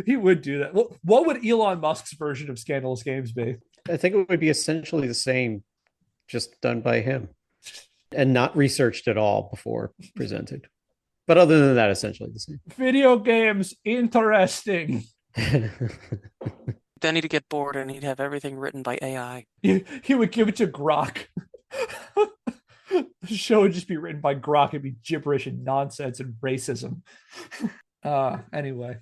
He would do that. What would Elon Musk's version of Scandalous Games be? I think it would be essentially the same, just done by him and not researched at all before presented. But other than that, essentially the Video games, interesting. same. Then he'd get bored and he'd have everything written by AI. He would give it to Grok. The show would just be written by Grok. It'd be gibberish and nonsense and racism. Anyway.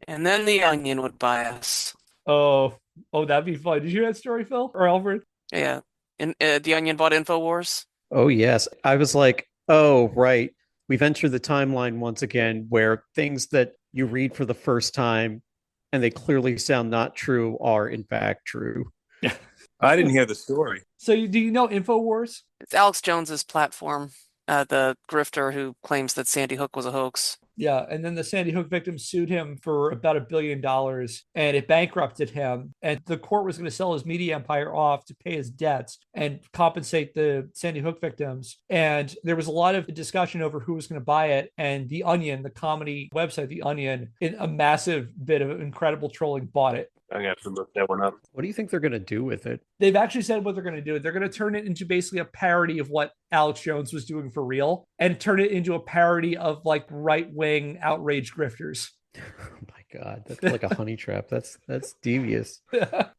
And then the Onion would buy us. Oh, that'd be fun. Did you hear that story, Phil or Alfred? Yeah. And the Onion bought InfoWars. Oh, yes. I was like, oh, right. We've entered the timeline once again where things that you read for the first time and they clearly sound not true are in fact true. Yeah. I didn't hear the story. So do you know InfoWars? It's Alex Jones's platform, the grifter who claims that Sandy Hook was a hoax. Yeah, and then the Sandy Hook victims sued him for about $1 billion, and it bankrupted him. And the court was going to sell his media empire off to pay his debts and compensate the Sandy Hook victims. And there was a lot of discussion over who was going to buy it. And The Onion, the comedy website, The Onion, in a massive bit of incredible trolling, bought it. I'm gonna have to look that one up. What do you think they're going to do with it? They've actually said what they're going to do. They're going to turn it into basically a parody of what Alex Jones was doing for real and turn it into a parody of like right-wing outrage grifters. Oh my God, that's like a honey trap. That's devious.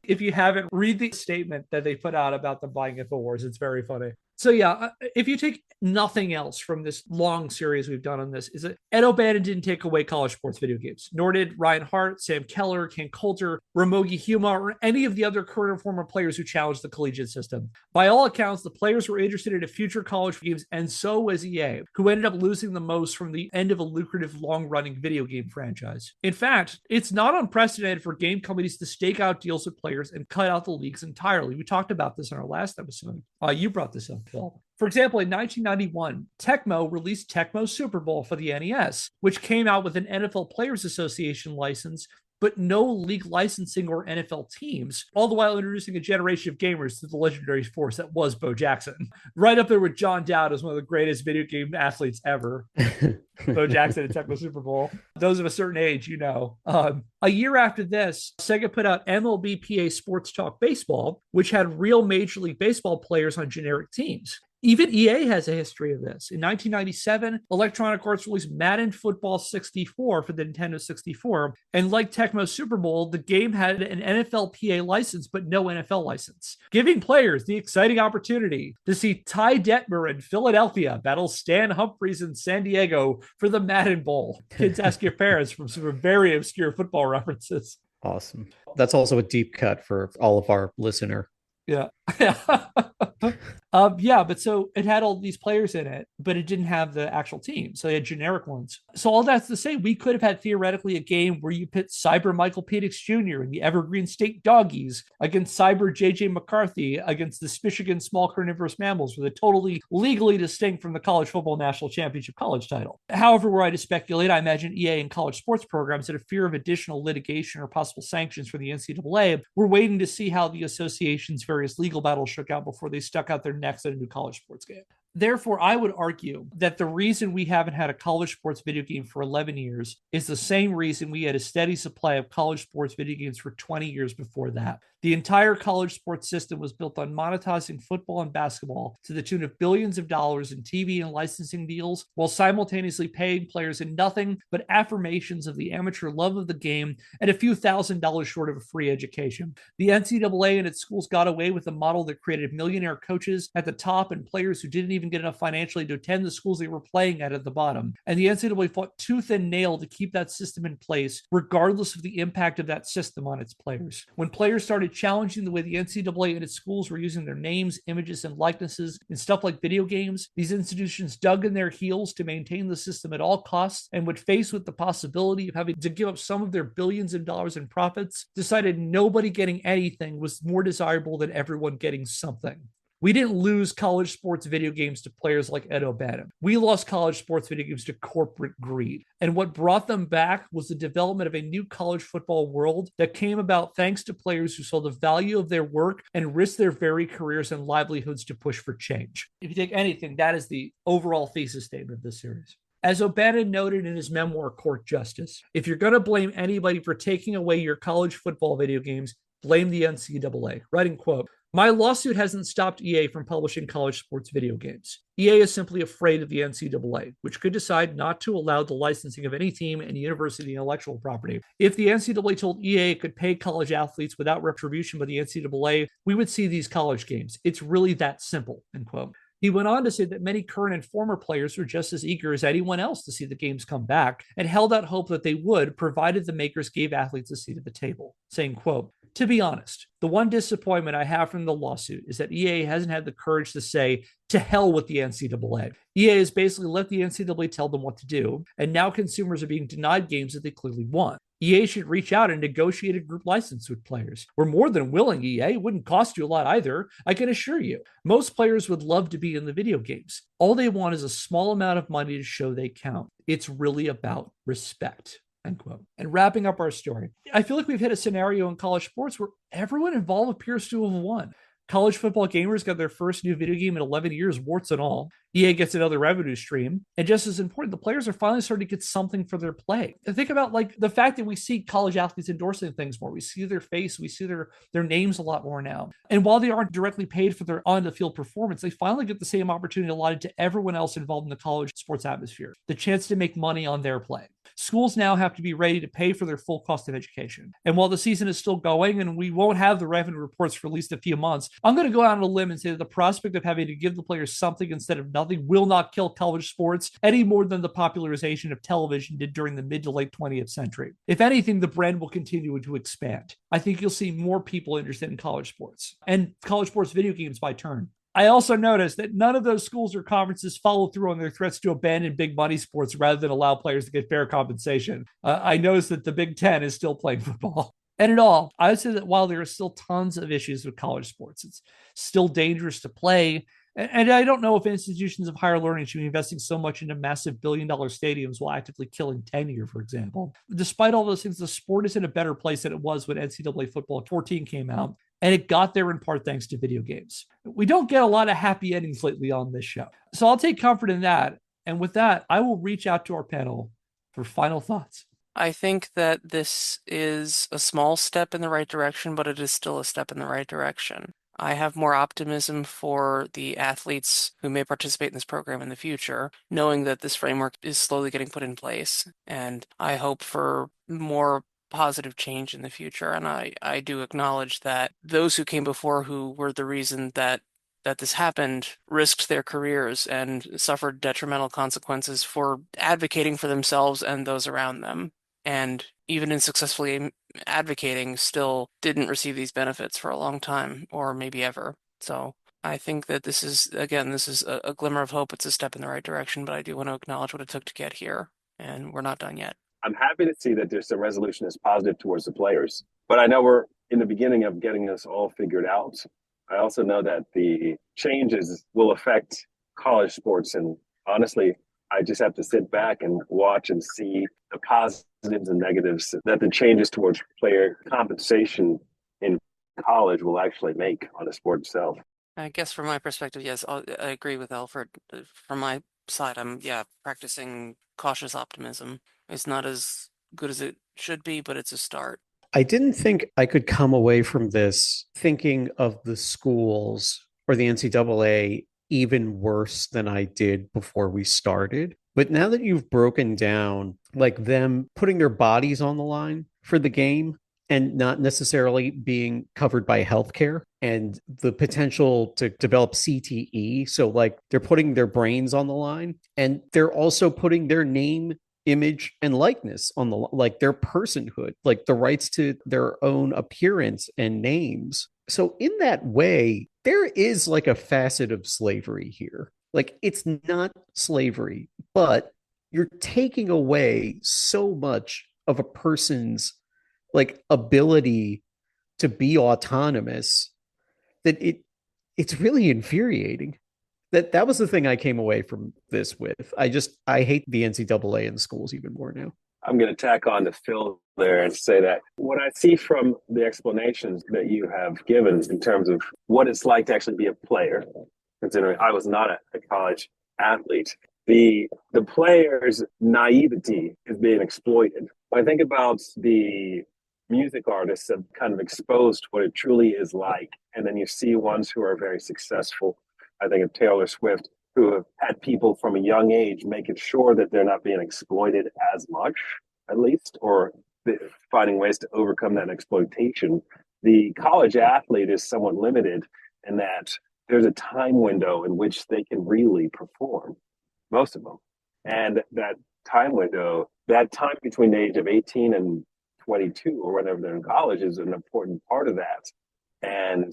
If you haven't, read the statement that they put out about them buying InfoWars. It's very funny. So yeah, if you take nothing else from this long series we've done on this, is that Ed O'Bannon didn't take away college sports video games, nor did Ryan Hart, Sam Keller, Ken Coulter, Ramogi Huma, or any of the other current or former players who challenged the collegiate system. By all accounts, the players were interested in a future college games, and so was EA, who ended up losing the most from the end of a lucrative long-running video game franchise. In fact, it's not unprecedented for game companies to stake out deals with players and cut out the leagues entirely. We talked about this in our last episode. You brought this up, Phil. For example, in 1991, Tecmo released Tecmo Super Bowl for the NES, which came out with an NFL Players Association license, but no league licensing or NFL teams, all the while introducing a generation of gamers to the legendary force that was Bo Jackson. Right up there with John Dowd as one of the greatest video game athletes ever. Bo Jackson at Tecmo Super Bowl. Those of a certain age, you know. A year after this, Sega put out MLB PA Sports Talk Baseball, which had real Major League Baseball players on generic teams. Even EA has a history of this. In 1997, Electronic Arts released Madden Football 64 for the Nintendo 64. And like Tecmo Super Bowl, the game had an NFLPA license, but no NFL license, giving players the exciting opportunity to see Ty Detmer in Philadelphia battle Stan Humphries in San Diego for the Madden Bowl. Kids ask your parents from some very obscure football references. Awesome. That's also a deep cut for all of our listener. Yeah. Yeah, but so it had all these players in it, but it didn't have the actual team. So they had generic ones. So all that's to say, we could have had theoretically a game where you pit Cyber Michael Penix Jr. and the Evergreen State Doggies against Cyber JJ McCarthy against the Michigan Small Carnivorous Mammals with a totally legally distinct from the College Football National Championship college title. However, were I to speculate, I imagine EA and college sports programs, out of fear of additional litigation or possible sanctions for the NCAA, were waiting to see how the association's various legal battles shook out before they stuck out their necks at a new college sports game. Therefore, I would argue that the reason we haven't had a college sports video game for 11 years is the same reason we had a steady supply of college sports video games for 20 years before that. The entire college sports system was built on monetizing football and basketball to the tune of billions of dollars in TV and licensing deals, while simultaneously paying players in nothing but affirmations of the amateur love of the game and a few $1,000s short of a free education. The NCAA and its schools got away with a model that created millionaire coaches at the top and players who didn't even get enough financially to attend the schools they were playing at the bottom. And the NCAA fought tooth and nail to keep that system in place, regardless of the impact of that system on its players. When players started challenging the way the NCAA and its schools were using their names, images, and likenesses in stuff like video games, these institutions dug in their heels to maintain the system at all costs, and would, faced with the possibility of having to give up some of their billions of dollars in profits, decided nobody getting anything was more desirable than everyone getting something. We didn't lose college sports video games to players like Ed O'Bannon. We lost college sports video games to corporate greed. And what brought them back was the development of a new college football world that came about thanks to players who saw the value of their work and risked their very careers and livelihoods to push for change. If you take anything, that is the overall thesis statement of this series. As O'Bannon noted in his memoir, Court Justice, if you're going to blame anybody for taking away your college football video games, blame the NCAA. Writing, quote, "My lawsuit hasn't stopped EA from publishing college sports video games. EA is simply afraid of the NCAA, which could decide not to allow the licensing of any team and university intellectual property. If the NCAA told EA it could pay college athletes without retribution by the NCAA, we would see these college games. It's really that simple," end quote. He went on to say that many current and former players were just as eager as anyone else to see the games come back and held out hope that they would, provided the makers gave athletes a seat at the table, saying, quote, "To be honest, the one disappointment I have from the lawsuit is that EA hasn't had the courage to say, to hell with the NCAA. EA has basically let the NCAA tell them what to do, and now consumers are being denied games that they clearly want. EA should reach out and negotiate a group license with players. We're more than willing, EA. It wouldn't cost you a lot either, I can assure you. Most players would love to be in the video games. All they want is a small amount of money to show they count. It's really about respect." End quote. And wrapping up our story, I feel like we've hit a scenario in college sports where everyone involved appears to have won. College football gamers got their first new video game in 11 years, warts and all. EA gets another revenue stream. And just as important, the players are finally starting to get something for their play. And think about like the fact that we see college athletes endorsing things more. We see their face, we see their names a lot more now. And while they aren't directly paid for their on-the-field performance, they finally get the same opportunity allotted to everyone else involved in the college sports atmosphere. The chance to make money on their play. Schools now have to be ready to pay for their full cost of education. And while the season is still going and we won't have the revenue reports for at least a few months, I'm going to go out on a limb and say that the prospect of having to give the players something instead of nothing will not kill college sports any more than the popularization of television did during the mid to late 20th century. If anything, the brand will continue to expand. I think you'll see more people interested in college sports and college sports video games by turn. I also noticed that none of those schools or conferences follow through on their threats to abandon big money sports rather than allow players to get fair compensation. I noticed that the Big Ten is still playing football. And in all, I would say that while there are still tons of issues with college sports, it's still dangerous to play. And I don't know if institutions of higher learning should be investing so much into massive billion-dollar stadiums while actively killing tenure, for example. Despite all those things, the sport is in a better place than it was when NCAA Football 14 came out. And it got there in part thanks to video games. We don't get a lot of happy endings lately on this show. So I'll take comfort in that. And with that, I will reach out to our panel for final thoughts. I think that this is a small step in the right direction, but it is still a step in the right direction. I have more optimism for the athletes who may participate in this program in the future, knowing that this framework is slowly getting put in place. And I hope for more positive change in the future. And I do acknowledge that those who came before who were the reason that this happened risked their careers and suffered detrimental consequences for advocating for themselves and those around them. And even in successfully advocating, still didn't receive these benefits for a long time, or maybe ever. So I think that this is a glimmer of hope. It's a step in the right direction, but I do want to acknowledge what it took to get here, and we're not done yet. I'm happy to see that there's a resolution that's positive towards the players, but I know we're in the beginning of getting this all figured out. I also know that the changes will affect college sports, and honestly, I just have to sit back and watch and see the positives and negatives that the changes towards player compensation in college will actually make on the sport itself. I guess from my perspective, yes, I agree with Elford. From my side, I'm practicing cautious optimism. It's not as good as it should be, but it's a start. I didn't think I could come away from this thinking of the schools or the NCAA even worse than I did before we started. But now that you've broken down like them putting their bodies on the line for the game and not necessarily being covered by healthcare and the potential to develop CTE. So like they're putting their brains on the line and they're also putting their name, image, and likeness on the like their personhood, like the rights to their own appearance and names. So in that way, there is like a facet of slavery here. Like it's not slavery, but you're taking away so much of a person's like ability to be autonomous that it's really infuriating. That was the thing I came away from this with. I hate the NCAA and the schools even more now. I'm going to tack on to Phil there and say that what I see from the explanations that you have given in terms of what it's like to actually be a player, considering I was not a college athlete, the player's naivety is being exploited. When I think about the music artists have kind of exposed what it truly is like, and then you see ones who are very successful. I think of Taylor Swift, who have had people from a young age making sure that they're not being exploited as much, at least, or finding ways to overcome that exploitation. The college athlete is somewhat limited in that there's a time window in which they can really perform, most of them. And that time window, that time between the age of 18 and 22 or whenever they're in college is an important part of that. And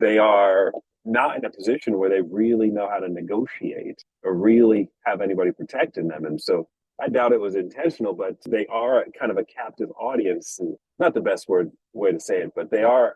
they are not in a position where they really know how to negotiate or really have anybody protecting them. And so I doubt it was intentional, but they are kind of a captive audience. And not the best way to say it, but they are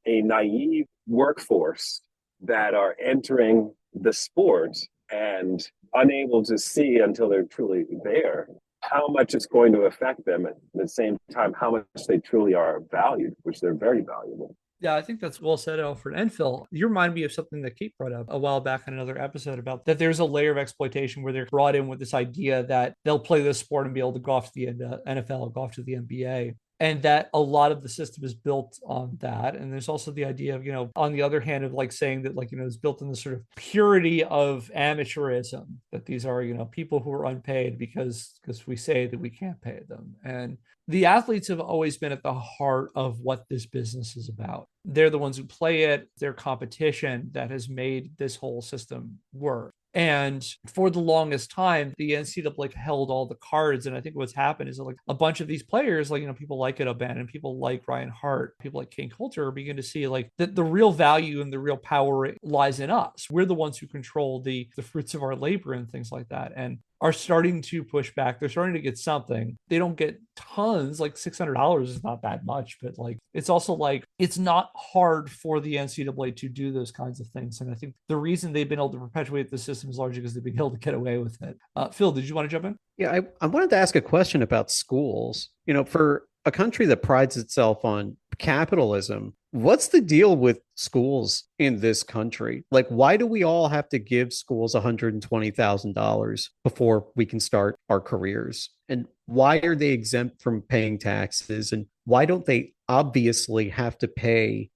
a naive workforce that are entering the sport and unable to see until they're truly there how much it's going to affect them, at the same time how much they truly are valued, which they're very valuable. Yeah, I think that's well said, Alfred. And Phil, you remind me of something that Kate brought up a while back in another episode about that there's a layer of exploitation where they're brought in with this idea that they'll play this sport and be able to go off to the NFL or go off to the NBA. And that a lot of the system is built on that. And there's also the idea of, on the other hand, of like saying that, like, it's built in the sort of purity of amateurism, that these are, people who are unpaid because we say that we can't pay them. And the athletes have always been at the heart of what this business is about. They're the ones who play it, their competition that has made this whole system work. And for the longest time, the NCAA held all the cards. And I think what's happened is like a bunch of these players, like, people like Ed O'Bannon, people like Ryan Hart, people like King Coulter are beginning to see like that the real value and the real power lies in us. We're the ones who control the fruits of our labor and things like that. And are starting to push back. They're starting to get something. They don't get tons, like $600 is not that much, but like it's also like it's not hard for the NCAA to do those kinds of things. And I think the reason they've been able to perpetuate the system is largely because they've been able to get away with it. Phil, did you want to jump in? Yeah, I wanted to ask a question about schools. For a country that prides itself on capitalism, what's the deal with schools in this country? Like, why do we all have to give schools $120,000 before we can start our careers? And why are they exempt from paying taxes? And why don't they obviously have to pay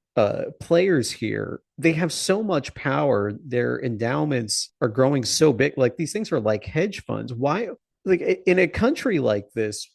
players here? They have so much power. Their endowments are growing so big. Like, these things are like hedge funds. Why, like, in a country like this,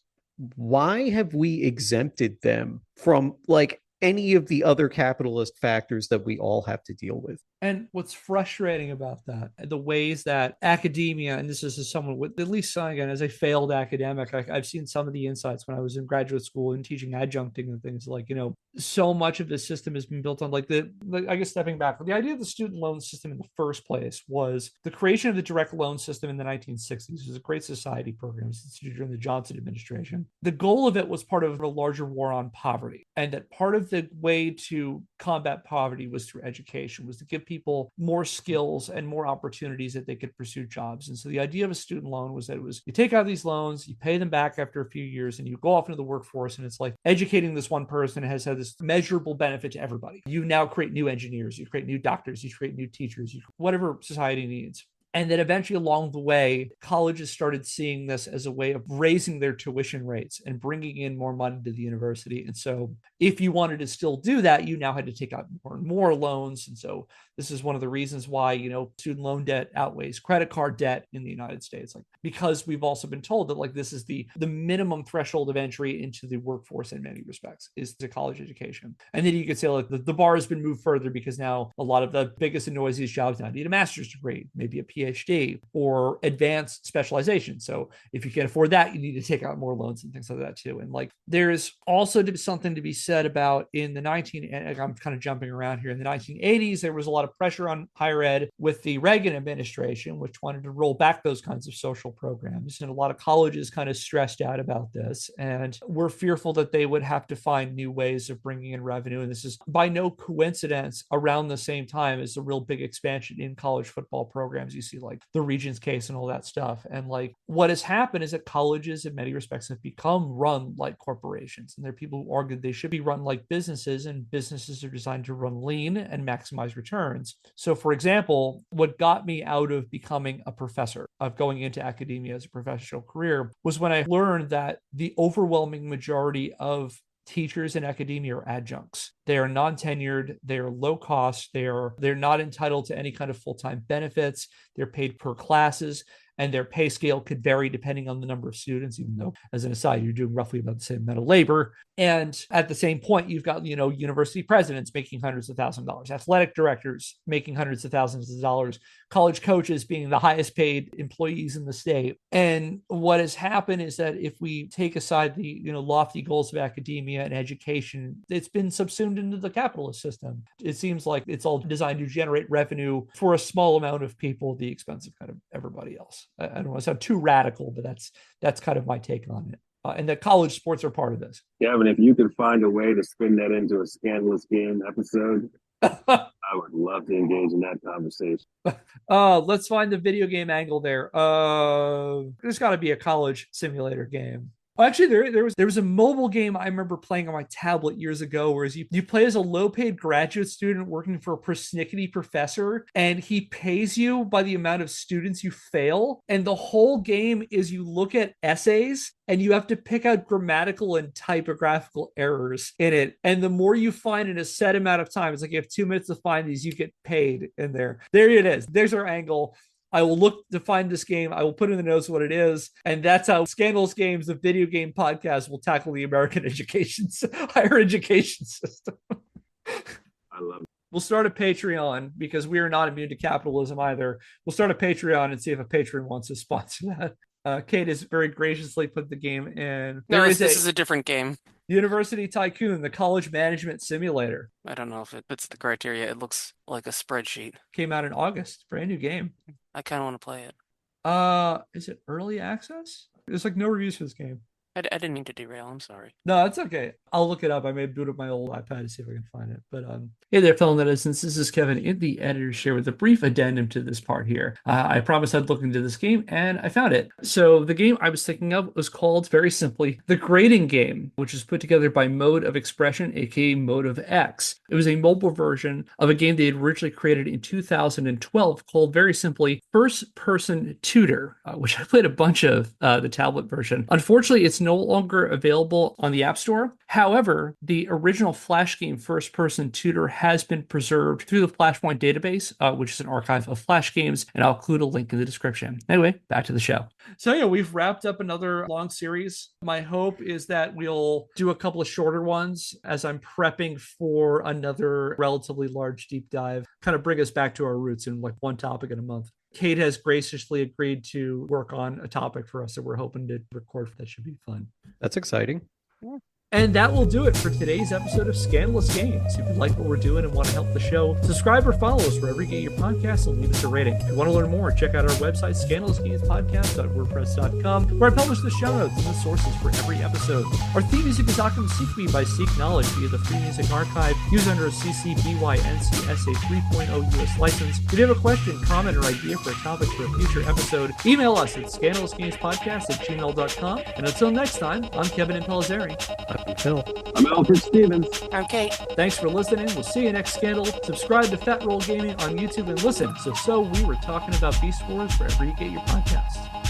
why have we exempted them from like any of the other capitalist factors that we all have to deal with? And what's frustrating about that, the ways that academia, and this is as someone with, at least again, as a failed academic, I've seen some of the insights when I was in graduate school and teaching adjuncting and things like, so much of this system has been built on I guess stepping back, the idea of the student loan system in the first place was the creation of the direct loan system in the 1960s. It was a Great Society program instituted during the Johnson administration. The goal of it was part of a larger war on poverty, and that part of the way to combat poverty was through education, was to give people more skills and more opportunities that they could pursue jobs. And so the idea of a student loan was that it was, you take out these loans, you pay them back after a few years, and you go off into the workforce. And it's like educating this one person has had this measurable benefit to everybody. You now create new engineers, you create new doctors, you create new teachers, whatever society needs. And then eventually along the way, colleges started seeing this as a way of raising their tuition rates and bringing in more money to the university. And so if you wanted to still do that, you now had to take out more and more loans. And so this is one of the reasons why, student loan debt outweighs credit card debt in the United States, like, because we've also been told that like this is the minimum threshold of entry into the workforce in many respects is the college education. And then you could say like the bar has been moved further because now a lot of the biggest and noisiest jobs now need a master's degree, maybe a PhD or advanced specialization. So if you can afford that, you need to take out more loans and things like that too. And like there's also something to be said about in the I'm kind of jumping around here. In the 1980s, there was a lot of pressure on higher ed with the Reagan administration, which wanted to roll back those kinds of social programs. And a lot of colleges kind of stressed out about this and were fearful that they would have to find new ways of bringing in revenue. And this is by no coincidence around the same time as the real big expansion in college football programs. You see like the Regents case and all that stuff. And like what has happened is that colleges in many respects have become run like corporations. And there are people who argue they should be run like businesses, and businesses are designed to run lean and maximize returns. So for example, what got me out of becoming a professor, of going into academia as a professional career, was when I learned that the overwhelming majority of teachers in academia are adjuncts. They are non-tenured, they are low cost, they're not entitled to any kind of full-time benefits, they're paid per classes, and their pay scale could vary depending on the number of students, even though, as an aside, you're doing roughly about the same amount of labor. And at the same point, you've got, university presidents making hundreds of thousands of dollars, athletic directors making hundreds of thousands of dollars, college coaches being the highest paid employees in the state. And what has happened is that if we take aside the, lofty goals of academia and education, it's been subsumed into the capitalist system. It seems like it's all designed to generate revenue for a small amount of people at the expense of kind of everybody else. I don't want to sound too radical, but that's kind of my take on it. And that college sports are part of this. Kevin, if you could find a way to spin that into a Scandalous Game episode, I would love to engage in that conversation. Let's find the video game angle there. There's got to be a college simulator game. Actually, there was a mobile game I remember playing on my tablet years ago, whereas you play as a low-paid graduate student working for a persnickety professor, and he pays you by the amount of students you fail. And the whole game is you look at essays and you have to pick out grammatical and typographical errors in it. And the more you find in a set amount of time, it's like you have 2 minutes to find these, you get paid in there. There it is. There's our angle. I will look to find this game. I will put in the notes what it is. And that's how Scandalous Games, the video game podcast, will tackle the American higher education system. I love it. We'll start a Patreon because we are not immune to capitalism either. We'll start a Patreon and see if a patron wants to sponsor that. Kate has very graciously put the game in. This is a different game. University Tycoon, the college management simulator. I don't know if it fits the criteria. It looks like a spreadsheet. Came out in August. Brand new game. I kind of want to play it. Is it early access? There's like no reviews for this game. I didn't mean to derail. I'm sorry. No, it's okay. I'll look it up. I may boot up my old iPad to see if I can find it. But hey there, fellow netizens. This is Kevin in the editor's chair with a brief addendum to this part here. I promised I'd look into this game, and I found it. So the game I was thinking of was called, very simply, The Grading Game, which is put together by Mode of Expression, aka Mode of X. It was a mobile version of a game they had originally created in 2012 called, very simply, First Person Tutor, which I played a bunch of the tablet version. Unfortunately, it's no longer available on the App Store. However, the original Flash game First Person Tutor has been preserved through the Flashpoint database, which is an archive of Flash games, and I'll include a link in the description. Anyway, back to the show. So yeah, we've wrapped up another long series. My hope is that we'll do a couple of shorter ones as I'm prepping for another relatively large deep dive, kind of bring us back to our roots in like one topic in a month. Kate has graciously agreed to work on a topic for us that we're hoping to record. That should be fun. That's exciting. Yeah. And that will do it for today's episode of Scandalous Games. If you like what we're doing and want to help the show, subscribe or follow us wherever you get your podcasts and leave us a rating. If you want to learn more, check out our website, scandalousgamespodcast.wordpress.com, where I publish the show notes and the sources for every episode. Our theme music is Occam Seek Me by Seek Knowledge via the Free Music Archive, used under a CC BY NCSA 3.0 US license. If you have a question, comment, or idea for a topic for a future episode, email us at scandalousgamespodcast@gmail.com. And until next time, I'm Kevin Impellizeri. I'm Phil. I'm Elford Stephens. I'm Kate. Thanks for listening. We'll see you next Scandal. Subscribe to Fat Roll Gaming on YouTube and listen. So we were talking about Beast Wars wherever you get your podcasts.